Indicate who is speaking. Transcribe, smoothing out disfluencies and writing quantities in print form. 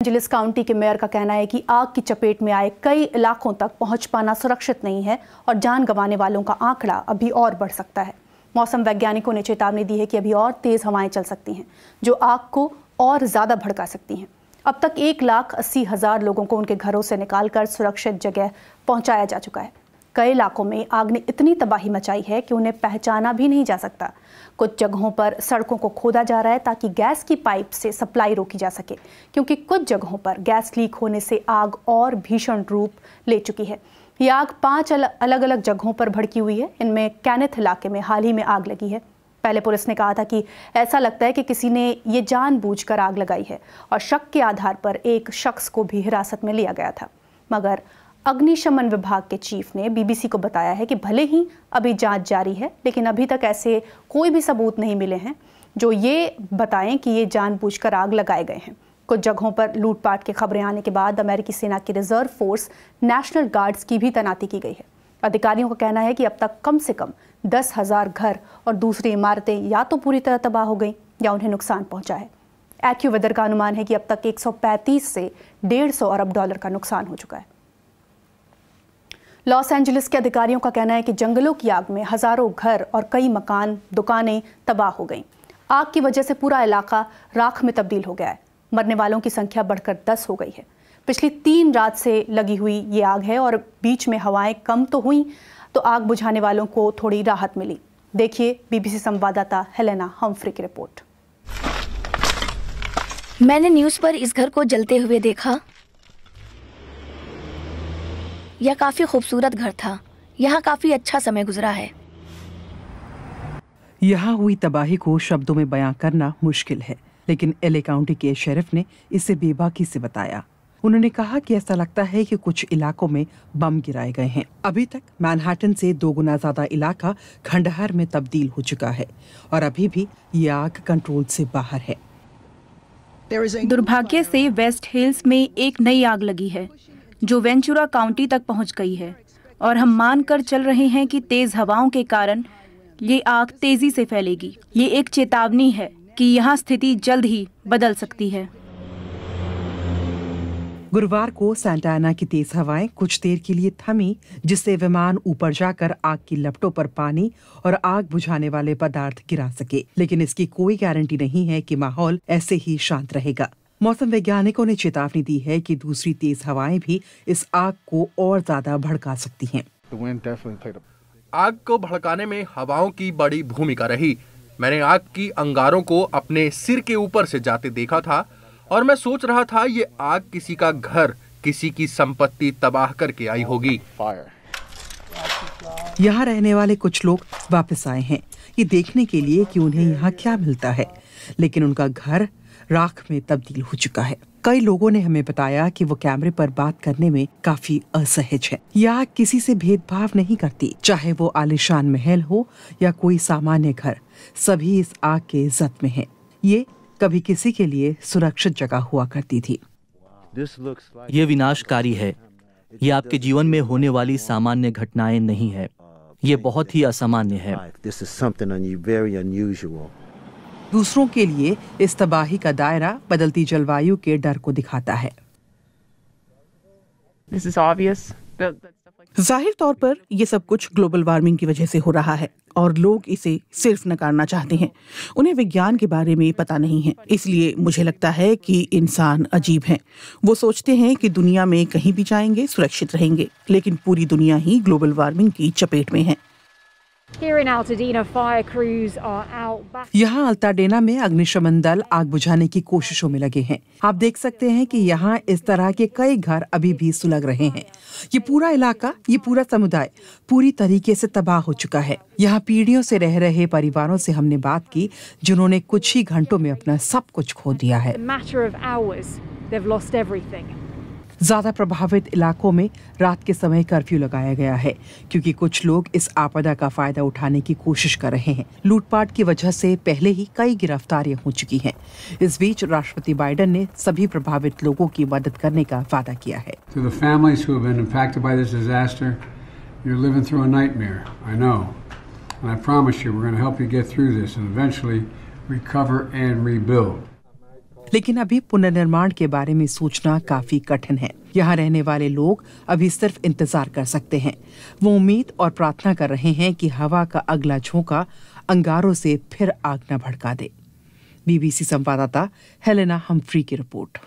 Speaker 1: Angeles county के mayor का कहना है कि आग की चपेट में आए कई इलाकों तक पहुंच पाना सुरक्षित नहीं है और जान गंवाने वालों का आंकड़ा अभी और बढ़ सकता है। मौसम वैज्ञानिकों ने चेतावनी दी है कि अभी और तेज हवाएं चल सकती हैं जो आग को और ज्यादा भड़का सकती हैं। अब तक 1,80,000 लोगों को उनके घरों से निकालकर सुरक्षित जगह पहुंचाया जा चुका है। कई इलाकों में आग ने इतनी तबाही मचाई है कि उन्हें पहचाना भी नहीं जा सकता। कुछ जगहों पर सड़कों को खोदा जा रहा है ताकि गैस की पाइप से सप्लाई रोकी जा सके, क्योंकि कुछ जगहों पर गैस लीक होने से आग और भीषण रूप ले चुकी है। ये आग 5 अलग अलग जगहों पर भड़की हुई है। इनमें कैनेथ इलाके में हाल ही में आग लगी है। पहले पुलिस ने कहा था कि ऐसा लगता है कि किसी ने ये जानबूझकर आग लगाई है और शक के आधार पर एक शख्स को भी हिरासत में लिया गया था। मगर अग्निशमन विभाग के चीफ ने बीबीसी को बताया है कि भले ही अभी जांच जारी है, लेकिन अभी तक ऐसे कोई भी सबूत नहीं मिले हैं जो ये बताएं कि ये जानबूझकर आग लगाए गए हैं। कुछ जगहों पर लूटपाट की खबरें आने के बाद अमेरिकी सेना की रिजर्व फोर्स नेशनल गार्ड्स की भी तैनाती की गई है। अधिकारियों का कहना है कि अब तक कम से कम 10,000 घर और दूसरी इमारतें या तो पूरी तरह तबाह हो गई या उन्हें नुकसान पहुंचा है। एक्यूवेदर का अनुमान है कि अब तक 135 से 150 अरब डॉलर का नुकसान हो चुका है। लॉस एंजलिस के अधिकारियों का कहना है कि जंगलों की आग में हजारों घर और कई मकान, दुकानें तबाह हो गईं। आग की वजह से पूरा इलाका राख में तब्दील हो गया है। मरने वालों की संख्या बढ़कर 10 हो गई है। पिछली 3 रात से लगी हुई ये आग है और बीच में हवाएं कम तो हुई तो आग बुझाने वालों को थोड़ी राहत मिली। देखिए बीबीसी संवाददाता हेलेना हम्फ्री की रिपोर्ट।
Speaker 2: मैंने न्यूज़ पर इस घर को जलते हुए देखा। यह काफी खूबसूरत घर था। यहाँ काफी अच्छा समय गुजरा है।
Speaker 3: यहाँ हुई तबाही को शब्दों में बयां करना मुश्किल है, लेकिन एले काउंटी के शेरिफ ने इसे बेबाकी से बताया। उन्होंने कहा कि ऐसा लगता है कि कुछ इलाकों में बम गिराए गए हैं। अभी तक मैनहट्टन से 2 गुना ज्यादा इलाका खंडहर में तब्दील हो चुका है और अभी भी ये आग कंट्रोल से बाहर है।
Speaker 4: दुर्भाग्य से वेस्ट हिल्स में एक नई आग लगी है जो वेंचुरा काउंटी तक पहुंच गई है और हम मानकर चल रहे हैं कि तेज हवाओं के कारण ये आग तेजी से फैलेगी। ये एक चेतावनी है कि यहाँ स्थिति जल्द ही बदल सकती है।
Speaker 3: गुरुवार को सांता एना की तेज हवाएं कुछ देर के लिए थमी, जिससे विमान ऊपर जाकर आग की लपटों पर पानी और आग बुझाने वाले पदार्थ गिरा सके, लेकिन इसकी कोई गारंटी नहीं है कि माहौल ऐसे ही शांत रहेगा। मौसम वैज्ञानिकों ने चेतावनी दी है कि दूसरी तेज हवाएं भी इस आग को और ज्यादा भड़का सकती हैं।
Speaker 5: आग को भड़काने में हवाओं की बड़ी भूमिका रही। मैंने आग की अंगारों को अपने सिर के ऊपर से जाते देखा था और मैं सोच रहा था ये आग किसी का घर, किसी की संपत्ति तबाह करके आई होगी।
Speaker 3: यहाँ रहने वाले कुछ लोग वापस आए हैं ये देखने के लिए कि उन्हें यहाँ क्या मिलता है, लेकिन उनका घर राख में तब्दील हो चुका है। कई लोगों ने हमें बताया कि वो कैमरे पर बात करने में काफी असहज है। यह आग किसी से भेदभाव नहीं करती, चाहे वो आलीशान महल हो या कोई सामान्य घर, सभी इस आग के इज्जत में हैं। ये कभी किसी के लिए सुरक्षित जगह हुआ करती थी।
Speaker 6: ये विनाशकारी है। ये आपके जीवन में होने वाली सामान्य घटनाएं नहीं है। ये बहुत ही असामान्य है।
Speaker 3: दूसरों के लिए इस तबाही का दायरा बदलती जलवायु के डर को दिखाता है।
Speaker 7: जाहिर तौर पर ये सब कुछ ग्लोबल वार्मिंग की वजह से हो रहा है और लोग इसे सिर्फ नकारना चाहते हैं। उन्हें विज्ञान के बारे में पता नहीं है। इसलिए मुझे लगता है कि इंसान अजीब हैं। वो सोचते हैं कि दुनिया में कहीं भी जाएंगे सुरक्षित रहेंगे, लेकिन पूरी दुनिया ही ग्लोबल वार्मिंग की चपेट में है।
Speaker 3: यहाँ अल्ताडेना में अग्निशमन दल आग बुझाने की कोशिशों में लगे हैं। आप देख सकते हैं कि यहाँ इस तरह के कई घर अभी भी सुलग रहे हैं। ये पूरा इलाका, ये पूरा समुदाय पूरी तरीके से तबाह हो चुका है। यहाँ पीढ़ियों से रह रहे परिवारों से हमने बात की जिन्होंने कुछ ही घंटों में अपना सब कुछ खो दिया है। ज्यादा प्रभावित इलाकों में रात के समय कर्फ्यू लगाया गया है क्योंकि कुछ लोग इस आपदा का फायदा उठाने की कोशिश कर रहे हैं। लूटपाट की वजह से पहले ही कई गिरफ्तारियां हो चुकी हैं। इस बीच राष्ट्रपति बाइडेन ने सभी प्रभावित लोगों की मदद करने का वादा किया है। लेकिन अभी पुनर्निर्माण के बारे में सोचना काफी कठिन है। यहाँ रहने वाले लोग अभी सिर्फ इंतजार कर सकते हैं। वो उम्मीद और प्रार्थना कर रहे हैं कि हवा का अगला झोंका अंगारों से फिर आग न भड़का दे। बीबीसी संवाददाता हेलेना हम्फ्री की रिपोर्ट।